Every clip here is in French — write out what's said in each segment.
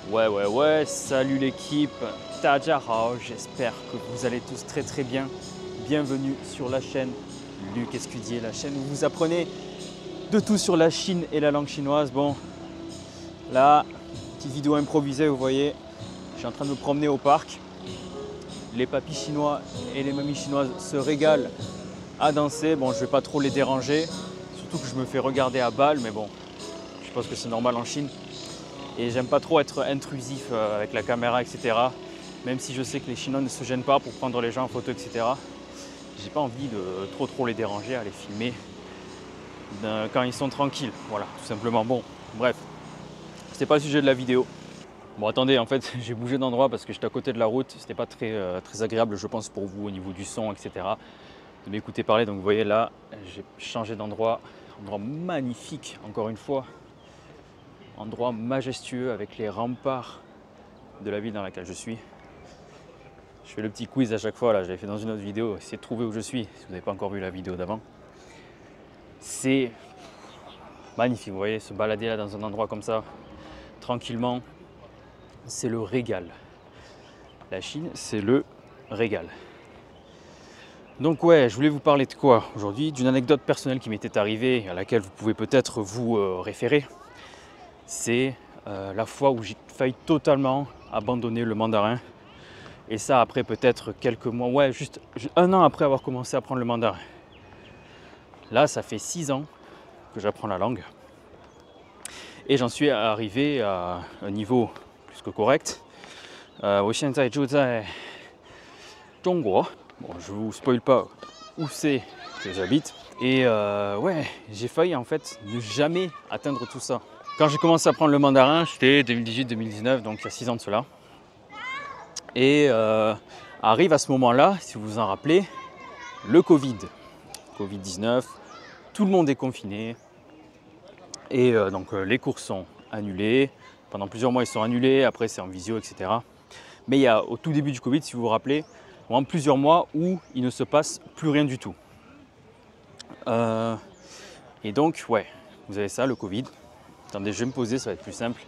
Ouais, salut l'équipe, Tajahao, j'espère que vous allez tous très bien. Bienvenue sur la chaîne Luc Escudier, la chaîne où vous apprenez de tout sur la Chine et la langue chinoise. Bon, là, petite vidéo improvisée, vous voyez, je suis en train de me promener au parc. Les papis chinois et les mamies chinoises se régalent à danser. Bon, je vais pas trop les déranger, surtout que je me fais regarder à balle, mais bon, je pense que c'est normal en Chine. Et j'aime pas trop être intrusif avec la caméra, etc. Même si je sais que les Chinois ne se gênent pas pour prendre les gens en photo, etc. J'ai pas envie de trop les déranger, à les filmer quand ils sont tranquilles. Voilà, tout simplement. Bon, bref, c'était pas le sujet de la vidéo. Bon, attendez, en fait, j'ai bougé d'endroit parce que j'étais à côté de la route. C'était pas très agréable, je pense, pour vous au niveau du son, etc. De m'écouter parler. Donc, vous voyez là, j'ai changé d'endroit. Endroit magnifique, encore une fois. Endroit majestueux avec les remparts de la ville dans laquelle je suis. Je fais le petit quiz à chaque fois, là, je l'avais fait dans une autre vidéo, essayez de trouver où je suis, si vous n'avez pas encore vu la vidéo d'avant. C'est magnifique, vous voyez, se balader là dans un endroit comme ça, tranquillement, c'est le régal. La Chine, c'est le régal. Donc ouais, je voulais vous parler de quoi aujourd'hui? D'une anecdote personnelle qui m'était arrivée, à laquelle vous pouvez peut-être vous référer. C'est la fois où j'ai failli totalement abandonner le mandarin. Et ça après peut-être quelques mois, ouais, juste un an après avoir commencé à apprendre le mandarin. Là, ça fait 6 ans que j'apprends la langue. Et j'en suis arrivé à un niveau plus que correct. 我现在住在中国. Bon, je vous spoil pas où c'est que j'habite. Et ouais, j'ai failli en fait ne jamais atteindre tout ça. Quand j'ai commencé à apprendre le mandarin, c'était 2018-2019, donc il y a 6 ans de cela. Et arrive à ce moment-là, si vous vous en rappelez, le Covid-19, tout le monde est confiné. Et donc les cours sont annulés. Pendant plusieurs mois, ils sont annulés. Après, c'est en visio, etc. Mais il y a au tout début du Covid, si vous vous rappelez, vraiment plusieurs mois où il ne se passe plus rien du tout. Et donc, ouais, vous avez ça, le Covid. Attendez, je vais me poser, ça va être plus simple.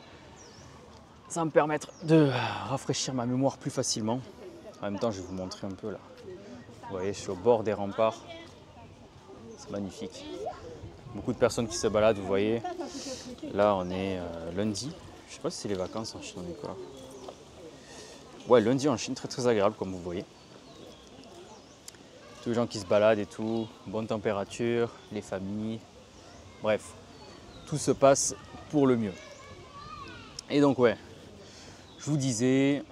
Ça va me permettre de rafraîchir ma mémoire plus facilement. En même temps, je vais vous montrer un peu là. Vous voyez, je suis au bord des remparts. C'est magnifique. Beaucoup de personnes qui se baladent, vous voyez. Là, on est lundi. Je sais pas si c'est les vacances en Chine, on est quoi? Ouais, lundi en Chine, très agréable comme vous voyez. Tous les gens qui se baladent et tout, bonne température, les familles. Bref, tout se passe pour le mieux. Et donc ouais, je vous disais,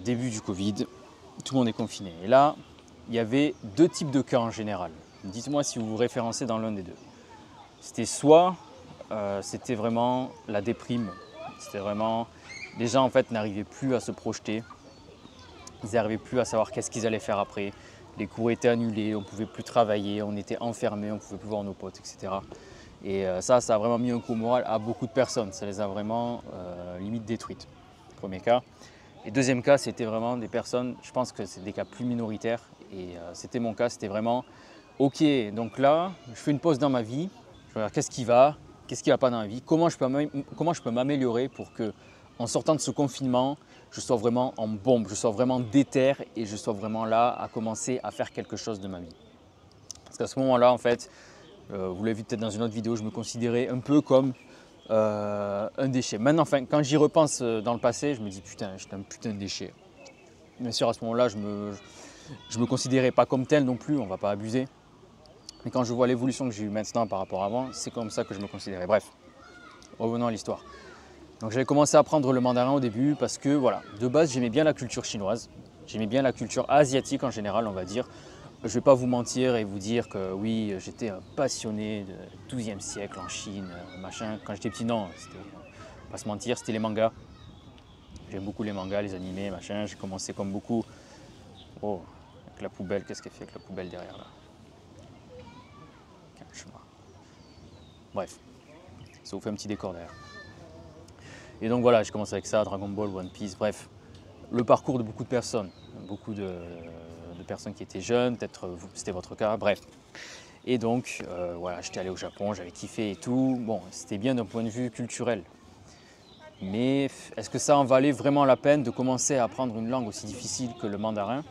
début du Covid, tout le monde est confiné. Et là, il y avait deux types de cas en général. Dites-moi si vous vous référencez dans l'un des deux. C'était soit, c'était vraiment la déprime. C'était vraiment, les gens en fait n'arrivaient plus à se projeter. Ils n'arrivaient plus à savoir qu'est-ce qu'ils allaient faire après. Les cours étaient annulés, on ne pouvait plus travailler, on était enfermés, on ne pouvait plus voir nos potes, etc. Et ça a vraiment mis un coup au moral à beaucoup de personnes. Ça les a vraiment limite détruites. Premier cas. Et deuxième cas, c'était vraiment des personnes, je pense que c'est des cas plus minoritaires. Et c'était mon cas, c'était vraiment, ok, donc là, je fais une pause dans ma vie. Je regarde qu'est-ce qui va pas dans ma vie, comment je peux m'améliorer pour que, en sortant de ce confinement, je sois vraiment en bombe, je sois vraiment déter et je sois vraiment là à commencer à faire quelque chose de ma vie. Parce qu'à ce moment-là, en fait, vous l'avez vu peut-être dans une autre vidéo, je me considérais un peu comme un déchet. Maintenant, enfin, quand j'y repense dans le passé, je me dis putain, j'étais un putain de déchet. Bien sûr, à ce moment-là, je me considérais pas comme tel non plus, on ne va pas abuser. Mais quand je vois l'évolution que j'ai eue maintenant par rapport à avant, c'est comme ça que je me considérais. Bref, revenons à l'histoire. Donc j'avais commencé à apprendre le mandarin au début parce que voilà, de base j'aimais bien la culture chinoise, j'aimais bien la culture asiatique en général on va dire. Je ne vais pas vous mentir et vous dire que oui, j'étais un passionné du XIIe siècle en Chine, machin. Quand j'étais petit, non, pas se mentir, c'était les mangas. J'aime beaucoup les mangas, les animés, machin. J'ai commencé comme beaucoup. Oh, avec la poubelle, qu'est-ce qu'elle fait avec la poubelle derrière là? Bref, ça vous fait un petit décor derrière. Et donc voilà, j'ai commencé avec ça, Dragon Ball, One Piece, bref. Le parcours de beaucoup de personnes qui étaient jeunes, peut-être c'était votre cas, bref. Et donc voilà, j'étais allé au Japon, j'avais kiffé et tout. Bon, c'était bien d'un point de vue culturel. Mais est-ce que ça en valait vraiment la peine de commencer à apprendre une langue aussi difficile que le mandarin?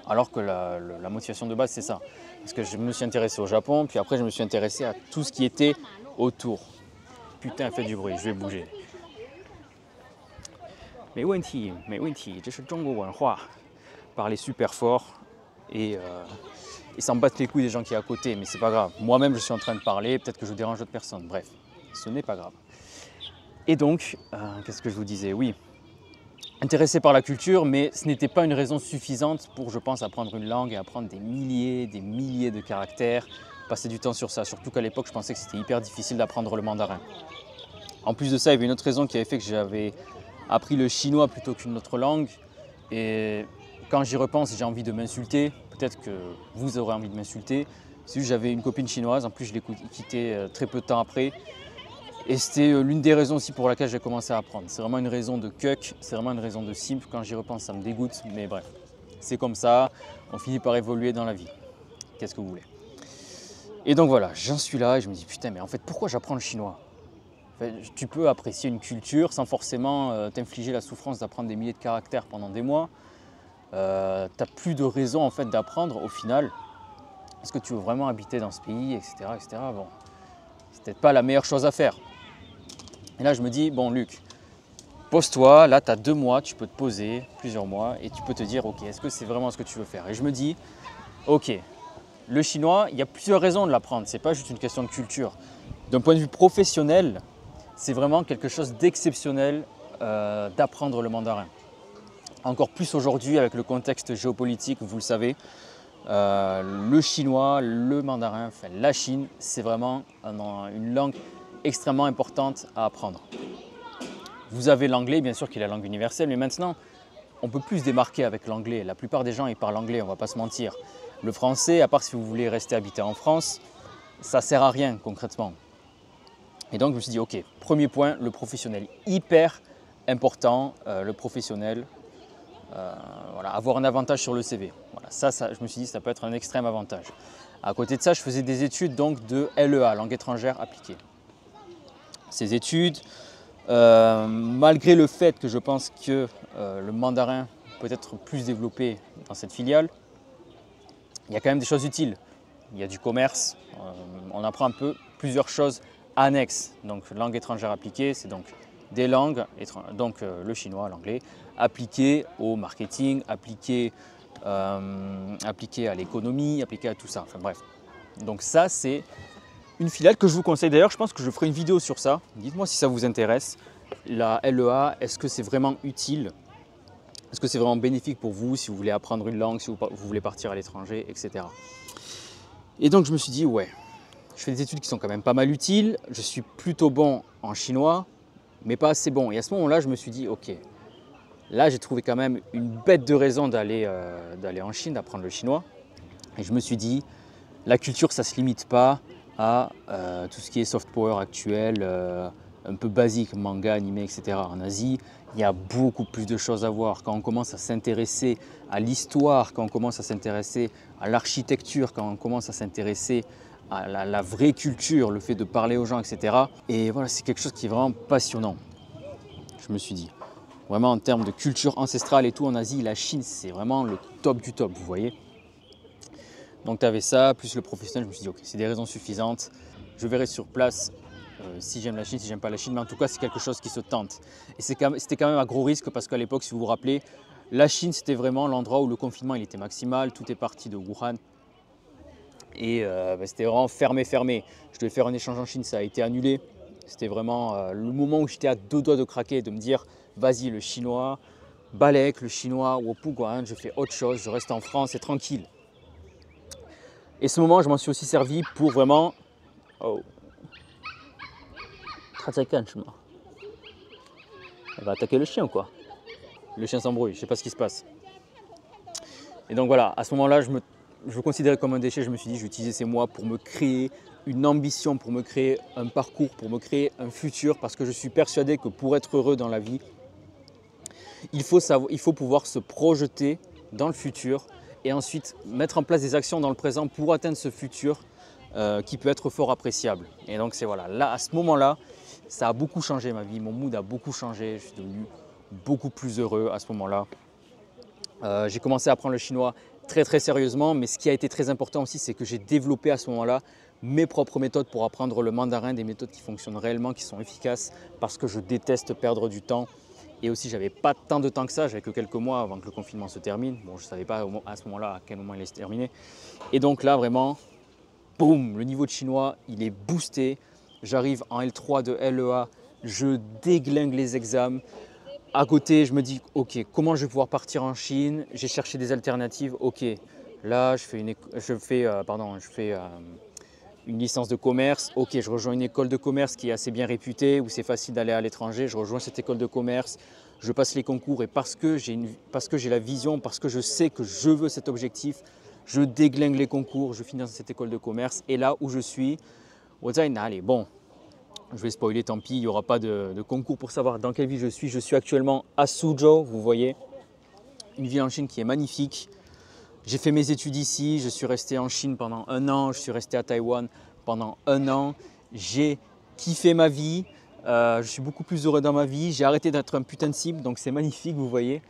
Alors que la motivation de base, c'est ça. Parce que je me suis intéressé au Japon, puis après je me suis intéressé à tout ce qui était autour. Putain, fait du bruit, je vais bouger. 没问题，没问题，这是中国文化. Parler super fort et s'en battre les couilles des gens qui sont à côté, mais c'est pas grave. Moi-même, je suis en train de parler, peut-être que je dérange d'autres personnes. Bref, ce n'est pas grave. Et donc, qu'est-ce que je vous disais? Oui, intéressé par la culture, mais ce n'était pas une raison suffisante pour, je pense, apprendre une langue et apprendre des milliers de caractères, passer du temps sur ça. Surtout qu'à l'époque, je pensais que c'était hyper difficile d'apprendre le mandarin. En plus de ça, il y avait une autre raison qui avait fait que j'avais appris le chinois plutôt qu'une autre langue. Et quand j'y repense, j'ai envie de m'insulter. Peut-être que vous aurez envie de m'insulter. C'est juste que j'avais une copine chinoise, en plus je l'ai quittée très peu de temps après. Et c'était l'une des raisons aussi pour laquelle j'ai commencé à apprendre. C'est vraiment une raison de cuck, c'est vraiment une raison de simple. Quand j'y repense, ça me dégoûte, mais bref. C'est comme ça, on finit par évoluer dans la vie. Qu'est-ce que vous voulez? Et donc voilà, j'en suis là et je me dis putain, mais en fait, pourquoi j'apprends le chinois? En fait, tu peux apprécier une culture sans forcément t'infliger la souffrance d'apprendre des milliers de caractères pendant des mois. Tu n'as plus de raison en fait d'apprendre au final. Est-ce que tu veux vraiment habiter dans ce pays, etc. etc. Bon, c'est peut-être pas la meilleure chose à faire. Et là, je me dis, bon, Luc, pose-toi, là, tu as 2 mois, tu peux te poser, plusieurs mois, et tu peux te dire, ok, est-ce que c'est vraiment ce que tu veux faire? Et je me dis, ok, le chinois, il y a plusieurs raisons de l'apprendre, ce n'est pas juste une question de culture. D'un point de vue professionnel, c'est vraiment quelque chose d'exceptionnel d'apprendre le mandarin. Encore plus aujourd'hui avec le contexte géopolitique, vous le savez, le chinois, le mandarin, enfin la Chine, c'est vraiment une langue extrêmement importante à apprendre. Vous avez l'anglais, bien sûr, qui est la langue universelle, mais maintenant, on peut plus se démarquer avec l'anglais. La plupart des gens, ils parlent anglais, on ne va pas se mentir. Le français, à part si vous voulez rester habiter en France, ça ne sert à rien concrètement. Et donc, je me suis dit, ok, premier point, le professionnel. Hyper important, le professionnel. Voilà, avoir un avantage sur le CV. Voilà, ça, je me suis dit, ça peut être un extrême avantage. À côté de ça, je faisais des études donc, de LEA, langue étrangère appliquée. Ces études, malgré le fait que je pense que le mandarin peut être plus développé dans cette filiale, il y a quand même des choses utiles. Il y a du commerce, on apprend un peu plusieurs choses annexes. Donc langue étrangère appliquée, c'est donc des langues, donc le chinois, l'anglais, appliquées au marketing, appliquées à l'économie, appliquées à tout ça. Enfin bref. Donc ça, c'est une filiale que je vous conseille. D'ailleurs, je pense que je ferai une vidéo sur ça. Dites-moi si ça vous intéresse. La LEA, est-ce que c'est vraiment utile? Est-ce que c'est vraiment bénéfique pour vous si vous voulez apprendre une langue, si vous voulez partir à l'étranger, etc. Et donc, je me suis dit, ouais, je fais des études qui sont quand même pas mal utiles. Je suis plutôt bon en chinois, mais pas assez bon. Et à ce moment-là, je me suis dit, ok, là, j'ai trouvé quand même une bête de raison d'aller en Chine, d'apprendre le chinois. Et je me suis dit, la culture, ça ne se limite pas à tout ce qui est soft power actuel, un peu basique, manga, animé, etc. En Asie, il y a beaucoup plus de choses à voir. Quand on commence à s'intéresser à l'histoire, quand on commence à s'intéresser à l'architecture, quand on commence à s'intéresser à la vraie culture, le fait de parler aux gens, etc. Et voilà, c'est quelque chose qui est vraiment passionnant, je me suis dit. Vraiment en termes de culture ancestrale et tout en Asie, la Chine, c'est vraiment le top du top, vous voyez. Donc tu avais ça, plus le professionnel, je me suis dit, ok, c'est des raisons suffisantes. Je verrai sur place si j'aime la Chine, si j'aime pas la Chine, mais en tout cas, c'est quelque chose qui se tente. Et c'était quand même à gros risque parce qu'à l'époque, si vous vous rappelez, la Chine, c'était vraiment l'endroit où le confinement il était maximal, tout est parti de Wuhan. Et c'était vraiment fermé. Je devais faire un échange en Chine, ça a été annulé. C'était vraiment le moment où j'étais à 2 doigts de craquer, de me dire, vas-y, le chinois, balèque, le chinois, Wopuguan, je fais autre chose, je reste en France et tranquille. Et ce moment, je m'en suis aussi servi pour vraiment... Oh. Elle va attaquer le chien ou quoi? Le chien s'embrouille, je ne sais pas ce qui se passe. Et donc voilà, à ce moment-là, je me considérais comme un déchet. Je me suis dit, je vais utiliser ces mois pour me créer une ambition, pour me créer un parcours, pour me créer un futur. Parce que je suis persuadé que pour être heureux dans la vie, il faut pouvoir se projeter dans le futur et ensuite mettre en place des actions dans le présent pour atteindre ce futur qui peut être fort appréciable. Et donc c'est voilà, là à ce moment-là, Ça a beaucoup changé ma vie, mon mood a beaucoup changé, je suis devenu beaucoup plus heureux à ce moment-là. J'ai commencé à apprendre le chinois très sérieusement, mais ce qui a été très important aussi, c'est que j'ai développé à ce moment-là mes propres méthodes pour apprendre le mandarin, des méthodes qui fonctionnent réellement, qui sont efficaces, parce que je déteste perdre du temps. Et aussi, j'avais pas tant de temps que ça, j'avais que quelques mois avant que le confinement se termine. Bon, je ne savais pas à ce moment-là à quel moment il allait se terminer. Et donc là, vraiment, boum, le niveau de chinois, il est boosté. J'arrive en L3 de LEA, je déglingue les examens. À côté, je me dis, ok, comment je vais pouvoir partir en Chine? J'ai cherché des alternatives. Ok, là, je fais une licence de commerce. Ok, je rejoins une école de commerce qui est assez bien réputée, où c'est facile d'aller à l'étranger. Je rejoins cette école de commerce, je passe les concours et parce que j'ai la vision, parce que je sais que je veux cet objectif, je déglingue les concours, je finis dans cette école de commerce. Et là où je suis, allez, bon. Je vais spoiler, tant pis, il n'y aura pas de concours pour savoir dans quelle ville je suis. Je suis actuellement à Suzhou, vous voyez, une ville en Chine qui est magnifique. J'ai fait mes études ici, je suis resté en Chine pendant 1 an, je suis resté à Taïwan pendant 1 an. J'ai kiffé ma vie, je suis beaucoup plus heureux dans ma vie. J'ai arrêté d'être un putain de cible, donc c'est magnifique, vous voyez.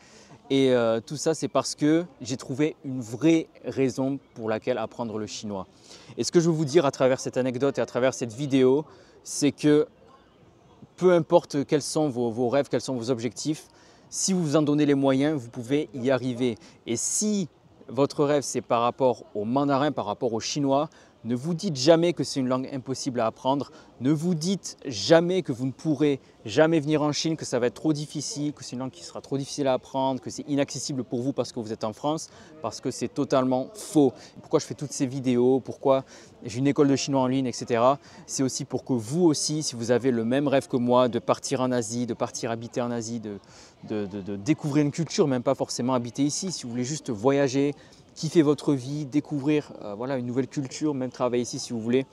Et tout ça, c'est parce que j'ai trouvé une vraie raison pour laquelle apprendre le chinois. Et ce que je veux vous dire à travers cette anecdote et à travers cette vidéo, c'est que peu importe quels sont vos rêves, quels sont vos objectifs, si vous vous en donnez les moyens, vous pouvez y arriver. Et si votre rêve, c'est par rapport au mandarin, par rapport au chinois, ne vous dites jamais que c'est une langue impossible à apprendre. Ne vous dites jamais que vous ne pourrez jamais venir en Chine, que ça va être trop difficile, que c'est une langue qui sera trop difficile à apprendre, que c'est inaccessible pour vous parce que vous êtes en France, parce que c'est totalement faux. Pourquoi je fais toutes ces vidéos, pourquoi j'ai une école de chinois en ligne, etc. C'est aussi pour que vous aussi, si vous avez le même rêve que moi, de partir en Asie, de partir habiter en Asie, de découvrir une culture, même pas forcément habiter ici, si vous voulez juste voyager, kiffer votre vie, découvrir voilà, une nouvelle culture, même travailler ici si vous voulez.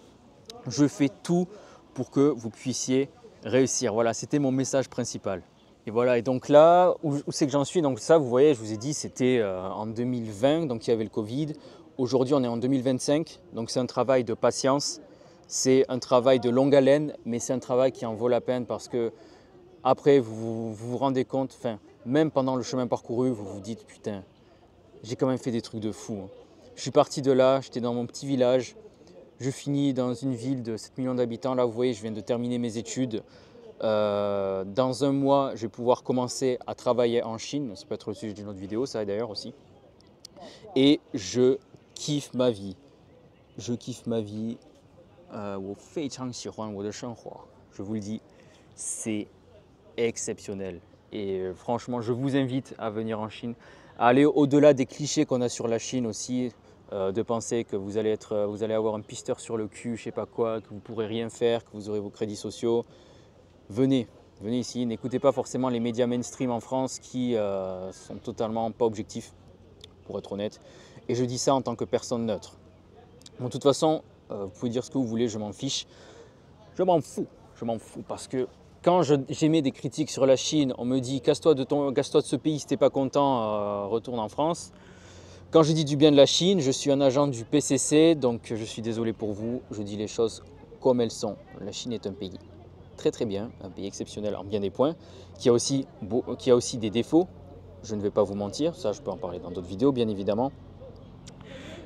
Je fais tout pour que vous puissiez réussir. Voilà, c'était mon message principal. Et voilà, et donc là, où c'est que j'en suis? Donc ça, vous voyez, je vous ai dit, c'était en 2020, donc il y avait le Covid. Aujourd'hui, on est en 2025, donc c'est un travail de patience. C'est un travail de longue haleine, mais c'est un travail qui en vaut la peine parce que après, vous rendez compte, même pendant le chemin parcouru, vous vous dites, putain, j'ai quand même fait des trucs de fou. Je suis parti de là, j'étais dans mon petit village, je finis dans une ville de 7 millions d'habitants. Là, vous voyez, je viens de terminer mes études. Dans 1 mois, je vais pouvoir commencer à travailler en Chine. Ça peut être le sujet d'une autre vidéo, ça d'ailleurs aussi. Et je kiffe ma vie. Je kiffe ma vie. Je vous le dis, c'est exceptionnel. Et franchement, je vous invite à venir en Chine, à aller au-delà des clichés qu'on a sur la Chine aussi, de penser que vous allez avoir un pisteur sur le cul, je sais pas quoi, que vous ne pourrez rien faire, que vous aurez vos crédits sociaux. Venez ici, n'écoutez pas forcément les médias mainstream en France qui sont totalement pas objectifs, pour être honnête. Et je dis ça en tant que personne neutre. Bon, de toute façon, vous pouvez dire ce que vous voulez, je m'en fiche. Je m'en fous parce que quand j'émets des critiques sur la Chine, on me dit casse-toi de ce pays si t'es pas content, retourne en France. Quand je dis du bien de la Chine, je suis un agent du PCC, donc je suis désolé pour vous, je dis les choses comme elles sont. La Chine est un pays très bien, un pays exceptionnel en bien des points, qui a aussi des défauts, je ne vais pas vous mentir, ça je peux en parler dans d'autres vidéos bien évidemment.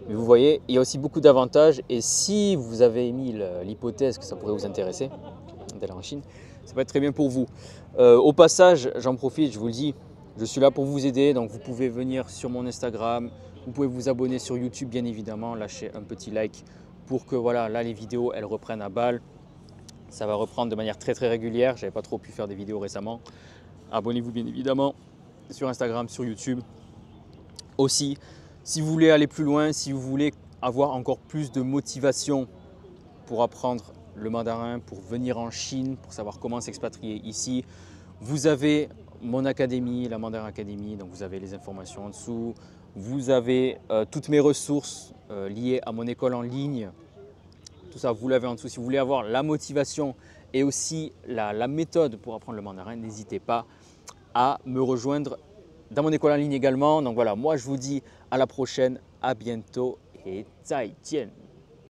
Mais vous voyez, il y a aussi beaucoup d'avantages et si vous avez émis l'hypothèse que ça pourrait vous intéresser d'aller en Chine, ça peut être très bien pour vous. Au passage, j'en profite, je vous le dis, je suis là pour vous aider, donc vous pouvez venir sur mon Instagram, vous pouvez vous abonner sur YouTube bien évidemment, lâcher un petit like pour que voilà, là les vidéos elles reprennent à balle. Ça va reprendre de manière très régulière, je n'avais pas trop pu faire des vidéos récemment. Abonnez-vous bien évidemment sur Instagram, sur YouTube. Aussi, si vous voulez aller plus loin, si vous voulez avoir encore plus de motivation pour apprendre le mandarin, pour venir en Chine, pour savoir comment s'expatrier ici, vous avez mon académie, la Mandarin Academy, donc vous avez les informations en dessous. Vous avez toutes mes ressources liées à mon école en ligne. Tout ça, vous l'avez en dessous. Si vous voulez avoir la motivation et aussi la méthode pour apprendre le mandarin, n'hésitez pas à me rejoindre dans mon école en ligne également. Donc voilà, moi je vous dis à la prochaine, à bientôt et 再见.